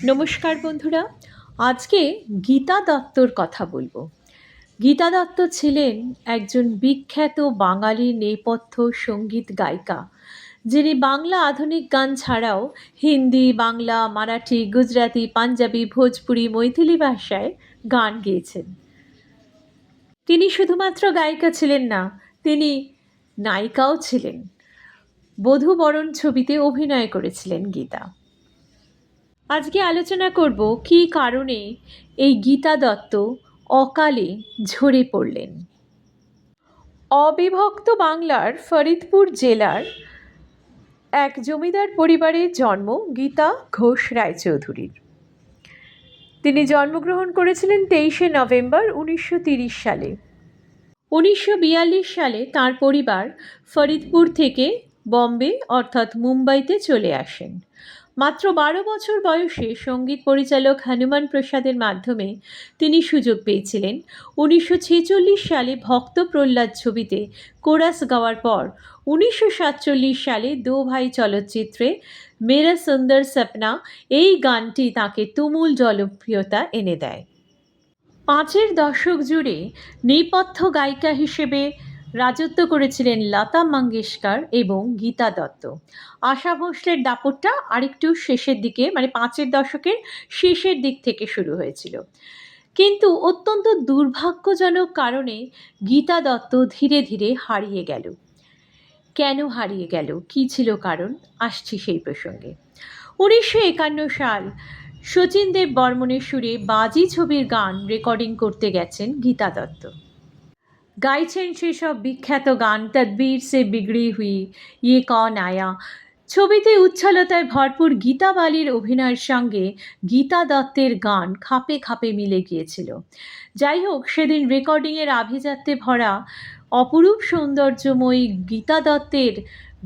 নমস্কার বন্ধুরা, আজকে গীতা দত্তর কথা বলবো। গীতা দত্ত ছিলেন একজন বিখ্যাত বাঙালি নেপথ্য সঙ্গীত গায়িকা, যিনি বাংলা আধুনিক গান ছাড়াও হিন্দি, বাংলা, মারাঠি, গুজরাটি, পাঞ্জাবি, ভোজপুরি, মৈথিলি ভাষায় গান গেয়েছেন। তিনি শুধুমাত্র গায়িকা ছিলেন না, তিনি নায়িকাও ছিলেন। বধূবরণ ছবিতে অভিনয় করেছিলেন গীতা। আজকে আলোচনা করব কী কারণে এই গীতা দত্ত অকালে ঝরে পড়লেন। অবিভক্ত বাংলার ফরিদপুর জেলার এক জমিদার পরিবারে জন্ম গীতা ঘোষ রায়চৌধুরীর। তিনি জন্মগ্রহণ করেছিলেন 23শে নভেম্বর 1930 সালে। 1942 সালে তাঁর পরিবার ফরিদপুর থেকে বম্বে অর্থাৎ মুম্বাইতে চলে আসেন। মাত্র 12 বছর বয়সে সঙ্গীত পরিচালক হনুমান প্রসাদের মাধ্যমে তিনি সুযোগ পেয়েছিলেন। 1946 সালে ভক্ত প্রহ্লাদ ছবিতে কোরাস গাওয়ার পর 1947 সালে দো ভাই চলচ্চিত্রে মেরা সুন্দর সপনা এই গানটি তাকে তুমুল জনপ্রিয়তা এনে দেয়। 5-এর দশক জুড়ে নেপথ্য গায়িকা হিসেবে রাজত্ব করেছিলেন লতা মঙ্গেশকর এবং গীতা দত্ত। আশা ভোঁসলের দাপটটা আরেকটু শেষের দিকে, মানে 5-এর দশকের শেষের দিক থেকে শুরু হয়েছিল। কিন্তু অত্যন্ত দুর্ভাগ্যজনক কারণে গীতা দত্ত ধীরে ধীরে হারিয়ে গেল। কেন হারিয়ে গেল, কী ছিল কারণ, আসছি সেই প্রসঙ্গে। 1951 সাল শচীন দেব বর্মনের সুরে বাজি ছবির গান রেকর্ডিং করতে গেছেন গীতা দত্ত। গাইছেন সেসব বিখ্যাত গান তদবীর সে বিগড়ি হুই, ইয়ে কৌন আয়া। ছবিতে উচ্ছলতায় ভরপুর গীতা বালির অভিনয়ের সঙ্গে গীতা দত্তের গান খাপে খাপে মিলে গিয়েছিল। যাই হোক, সেদিন রেকর্ডিংয়ের আভিজাত্যে ভরা অপরূপ সৌন্দর্যময়ী গীতা দত্তের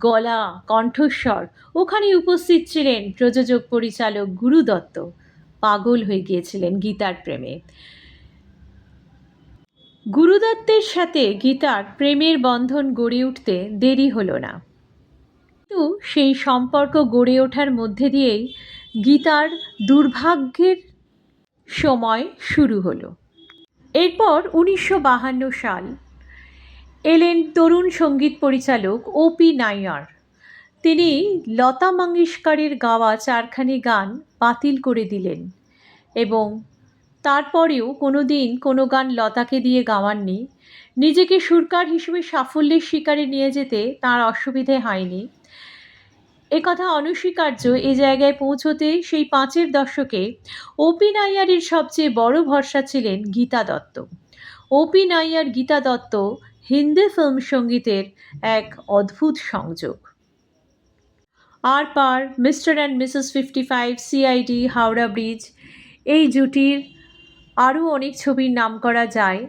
গলা, কণ্ঠস্বর, ওখানে উপস্থিত ছিলেন প্রযোজক পরিচালক গুরু দত্ত। পাগল হয়ে গিয়েছিলেন গীতার প্রেমে। গুরু দত্তের সাথে গীতার প্রেমের বন্ধন গড়ে উঠতে দেরি হলো না, কিন্তু সেই সম্পর্ক গড়ে ওঠার মধ্যে দিয়েই গীতার দুর্ভাগ্যের সময় শুরু হলো। এরপর 1952 সাল এলেন তরুণ সঙ্গীত পরিচালক ওপি নাইয়ার। তিনি লতা মঙ্গেশকরের গাওয়া 4খানি গান বাতিল করে দিলেন এবং তারপরেও কোনো দিন কোনো গান লতাকে দিয়ে গাওয়াননি। নিজেকে সুরকার হিসেবে সাফল্যের শিকারে নিয়ে যেতে তার অসুবিধে হয়নি, একথা অনস্বীকার্য। এ জায়গায় পৌঁছতে সেই 5-এর দশকে ওপি নাইয়ারের সবচেয়ে বড় ভরসা ছিলেন গীতা দত্ত। ওপি নাইয়ার গীতা দত্ত হিন্দি ফিল্ম সঙ্গীতের এক অদ্ভুত সংযোগ। Aar Paar, Mr and Mrs 55, CID, Howrah bridge, এই জুটির আরও অনেক ছবির নাম করা যায়।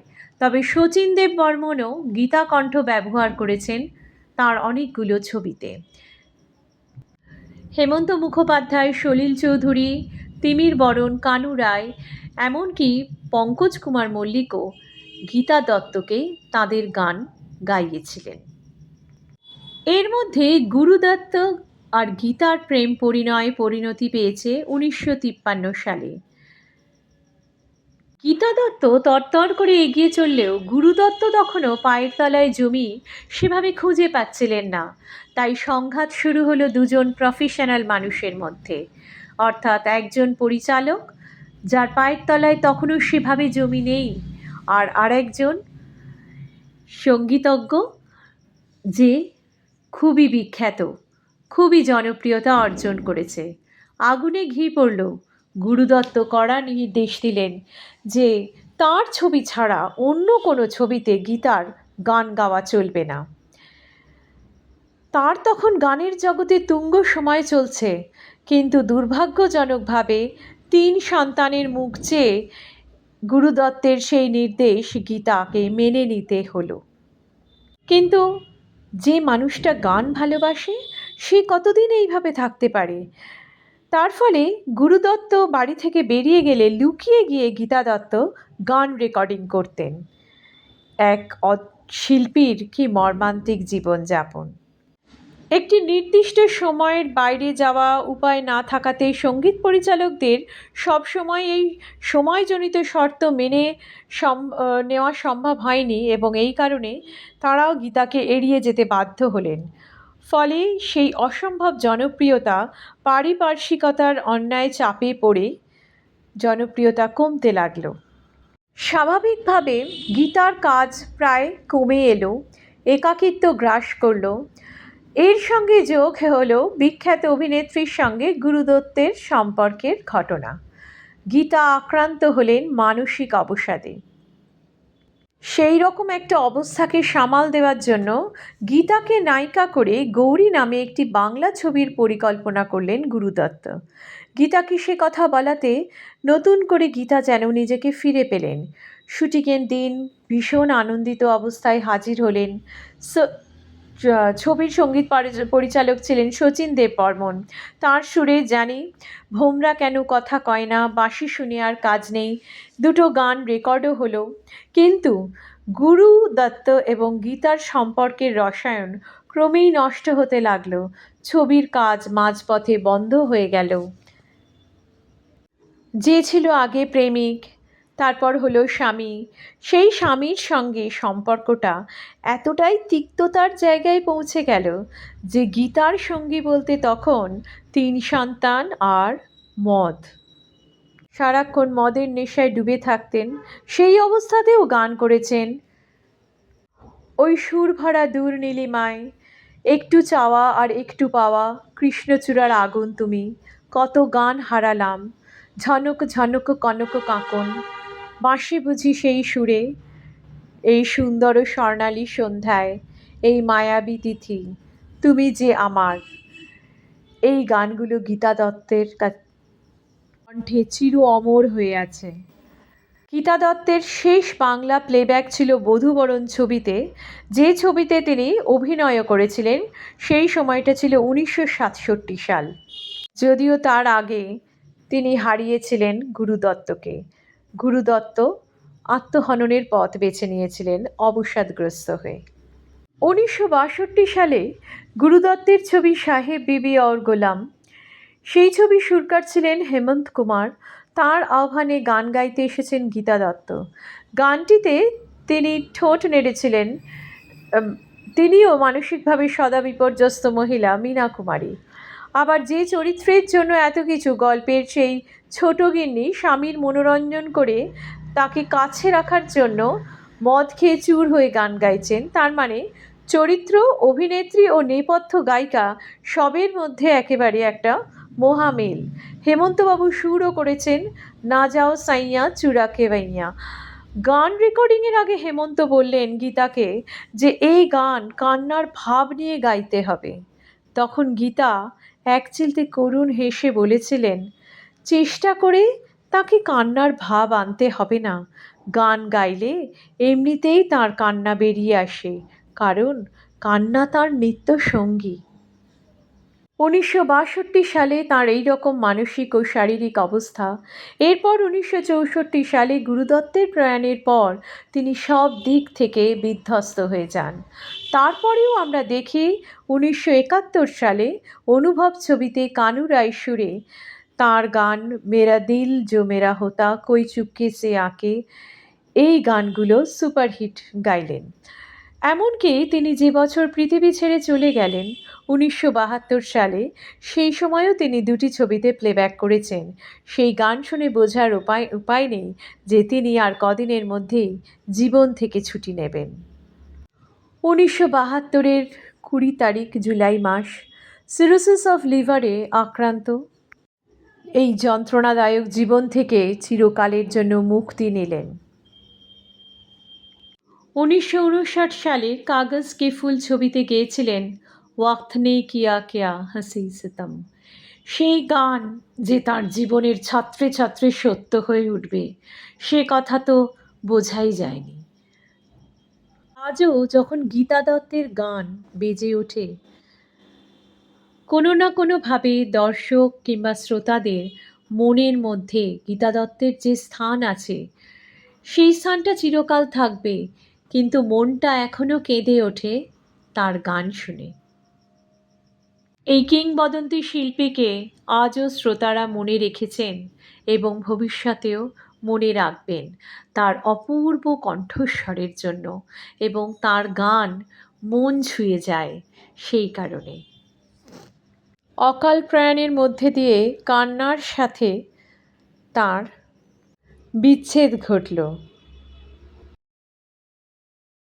তবে শচীন দেব বর্মনও গীতা কণ্ঠ ব্যবহার করেছেন তার অনেকগুলো ছবিতে। হেমন্ত মুখোপাধ্যায়, সলিল চৌধুরী, তিমির বরণ, কানু রায়, এমনকি পঙ্কজ কুমার মল্লিকও গীতা দত্তকে তাদের গান গাইয়েছিলেন। এর মধ্যে গুরু দত্ত আর গীতার প্রেম পরিণতি পেয়েছে 1953 সালে। গীতা দত্ত তরতর করে এগিয়ে চললেও গুরু দত্ত তখনও পায়ের তলায় জমি সেভাবে খুঁজে পাচ্ছিলেন না। তাই সংঘাত শুরু হলো দুজন প্রফেশনাল মানুষের মধ্যে, অর্থাৎ একজন পরিচালক যার পায়ের তলায় তখনও সেভাবে জমি নেই, আর আরেকজন সঙ্গীতজ্ঞ যে খুবই বিখ্যাত, খুবই জনপ্রিয়তা অর্জন করেছে। আগুনে ঘি পড়ল। গুরু দত্ত কড়া নির্দেশ দিলেন যে তার ছবি ছাড়া অন্য কোনো ছবিতে গীতার গান গাওয়া চলবে না। তার তখন গানের জগতে তুঙ্গ সময় চলছে, কিন্তু দুর্ভাগ্যজনকভাবে 3 সন্তানের মুখ চেয়ে গুরু দত্তের সেই নির্দেশ গীতাকে মেনে নিতে হলো। কিন্তু যে মানুষটা গান ভালোবাসে সে কতদিন এইভাবে থাকতে পারে? তার ফলে গুরু দত্ত বাড়ি থেকে বেরিয়ে গেলে লুকিয়ে গিয়ে গীতা দত্ত গান রেকর্ডিং করতেন। এক শিল্পীর কি মর্মান্তিক জীবনযাপন! একটি নির্দিষ্ট সময়ের বাইরে যাওয়া উপায় না থাকাতে সঙ্গীত পরিচালকদের সবসময় এই সময়জনিত শর্ত মেনে নেওয়া সম্ভব হয়নি এবং এই কারণে তারাও গীতাকে এড়িয়ে যেতে বাধ্য হলেন। ফলে সেই অসম্ভব জনপ্রিয়তা পারিপার্শ্বিকতার অন্যায় চাপে পড়ে জনপ্রিয়তা কমতে লাগলো। স্বাভাবিকভাবে গীতার কাজ প্রায় কমে এলো, একাকিত্ব গ্রাস করলো। এর সঙ্গে যোগ হলো বিখ্যাত অভিনেত্রীর সঙ্গে গুরু দত্তের সম্পর্কের ঘটনা। গীতা আক্রান্ত হলেন মানসিক অবসাদে। সেই রকম একটা অবস্থাকে সামাল দেওয়ার জন্য গীতাকে নায়িকা করে গৌরী নামে একটি বাংলা ছবির পরিকল্পনা করলেন গুরু দত্ত। গীতাকে সে কথা বলাতে নতুন করে গীতা যেন নিজেকে ফিরে পেলেন। শুটিংয়ের দিন ভীষণ আনন্দিত অবস্থায় হাজির হলেন। ছবির সঙ্গীত পরিচালক ছিলেন শচীন দেববর্মন। তাঁর সুরে জানি ভোমরা কেন কথা কয় না, বাঁশি শুনে আর কাজ নেই, দুটো গান রেকর্ডও হলো। কিন্তু গুরু দত্ত এবং গীতার সম্পর্কের রসায়ন ক্রমেই নষ্ট হতে লাগলো। ছবির কাজ মাঝপথে বন্ধ হয়ে গেল। যে ছিল আগে প্রেমিক, তারপর হলো স্বামী, সেই স্বামীর সঙ্গে সম্পর্কটা এতটাই তিক্ততার জায়গায় পৌঁছে গেল যে গীতার সঙ্গী বলতে তখন 3 সন্তান আর মদ। সারাক্ষণ মদের নেশায় ডুবে থাকতেন। সেই অবস্থাতেও গান করেছেন। ওই সুর ভরা দূর নীলিমায়, একটু চাওয়া আর একটু পাওয়া, কৃষ্ণচূড়ার আগুন তুমি, কত গান হারালাম, ঝনক ঝনক কনক কাঁকন, বাঁশি বুঝি সেই সুরে, এই সুন্দর স্বর্ণালী সন্ধ্যায়, এই মায়াবী তিথি, তুমি যে আমার। এই গানগুলো গীতা দত্তের কণ্ঠে চির অমর হয়ে আছে। গীতা দত্তের শেষ বাংলা প্লেব্যাক ছিল বধূবরণ ছবিতে, যে ছবিতে তিনি অভিনয় করেছিলেন। সেই সময়টা ছিল 1967 সাল। যদিও তার আগে তিনি হারিয়েছিলেন গুরু দত্তকে। গুরু দত্ত আত্মহননের পথ বেছে নিয়েছিলেন অবসাদগ্রস্ত হয়ে। 1962 সালে গুরু দত্তের ছবি সাহেব বিবি और গোলাম, সেই ছবি সুরকার ছিলেন হেমন্ত কুমার। তাঁর আহ্বানে গান গাইতে এসেছেন গীতা দত্ত। গানটিতে তিনি ঠোঁট নেড়েছিলেন তিনিও মানসিকভাবে সদা বিপর্যস্ত মহিলা মীনা কুমারী। আবার যে চরিত্রের জন্য এত কিছু, গল্পের সেই ছোট গিন্নি স্বামীর মনোরঞ্জন করে তাকে কাছে রাখার জন্য মদ খেয়ে চুর হয়ে গান গাইছেন, তার মানে চরিত্র, অভিনেত্রী ও নেপথ্য গায়িকা সবের মধ্যে একেবারে একটা মহামিল। হেমন্তবাবু সুরও করেছেন না যাও সাইয়া চুরাকে বাইয়া। গান রেকর্ডিংয়ের আগে হেমন্ত বললেন গীতাকে যে এই গান কান্নার ভাব নিয়ে গাইতে হবে। তখন গীতা একচিলতে করুণ হেসে বলেছিলেন, চেষ্টা করে তাকে কান্নার ভাব আনতে হবে না, গান গাইলে এমনিতেই তার কান্না বেরিয়ে আসে, কারণ কান্না তার নিত্য সঙ্গী। 1962 সালে তাঁর এই রকম মানসিক ও শারীরিক অবস্থা। এরপর 1964 সালে গুরুদত্তের প্রয়াণের পর তিনি সব দিক থেকে বিধ্বস্ত হয়ে যান। তারপরেও আমরা দেখি 1971 সালে অনুভব ছবিতে কানু রায় সুরে তাঁর গান মেরা দিল জো মেরা হোতা, কোই চুপকে সে আকে, এই গানগুলো সুপারহিট গাইলেন। এমনকি তিনি যে বছর পৃথিবী ছেড়ে চলে গেলেন 1972 সালে, সেই সময়ও তিনি 2টি ছবিতে প্লেব্যাক করেছেন। সেই গান শুনে বোঝার উপায় নেই যে তিনি আর কদিনের মধ্যেই জীবন থেকে ছুটি নেবেন। 1972-এর 20 তারিখ জুলাই মাস, সিরোসিস অফ লিভারে আক্রান্ত। এই যন্ত্রণাদায়ক জীবন থেকে চিরকালের জন্য মুক্তি নিলেন। 1959 সালে কাগজ কে ফুল ছবিতে গেয়েছিলেন ওয়াক্ত নে কিয়া কিয়া হাসি সিতম। সেই গান যে তার জীবনের ছাত্রে ছাত্রে সত্য হয়ে উঠবে, সে কথা তো বোঝাই যায়নি। আজও যখন গীতা দত্তের গান বেজে ওঠে, কোনো না কোনোভাবে দর্শক কিংবা শ্রোতাদের মনের মধ্যে গীতা দত্তের যে স্থান আছে, সেই স্থানটা চিরকাল থাকবে, কিন্তু মনটা এখনও কেঁদে ওঠে তার গান শুনে। এই কিংবদন্তি শিল্পীকে আজও শ্রোতারা মনে রেখেছেন এবং ভবিষ্যতেও মনে রাখবেন তার অপূর্ব কণ্ঠস্বরের জন্য, এবং তার গান মন ছুঁয়ে যায় সেই কারণে। অকাল প্রয়াণের মধ্যে দিয়ে কান্নার সাথে তার বিচ্ছেদ ঘটল।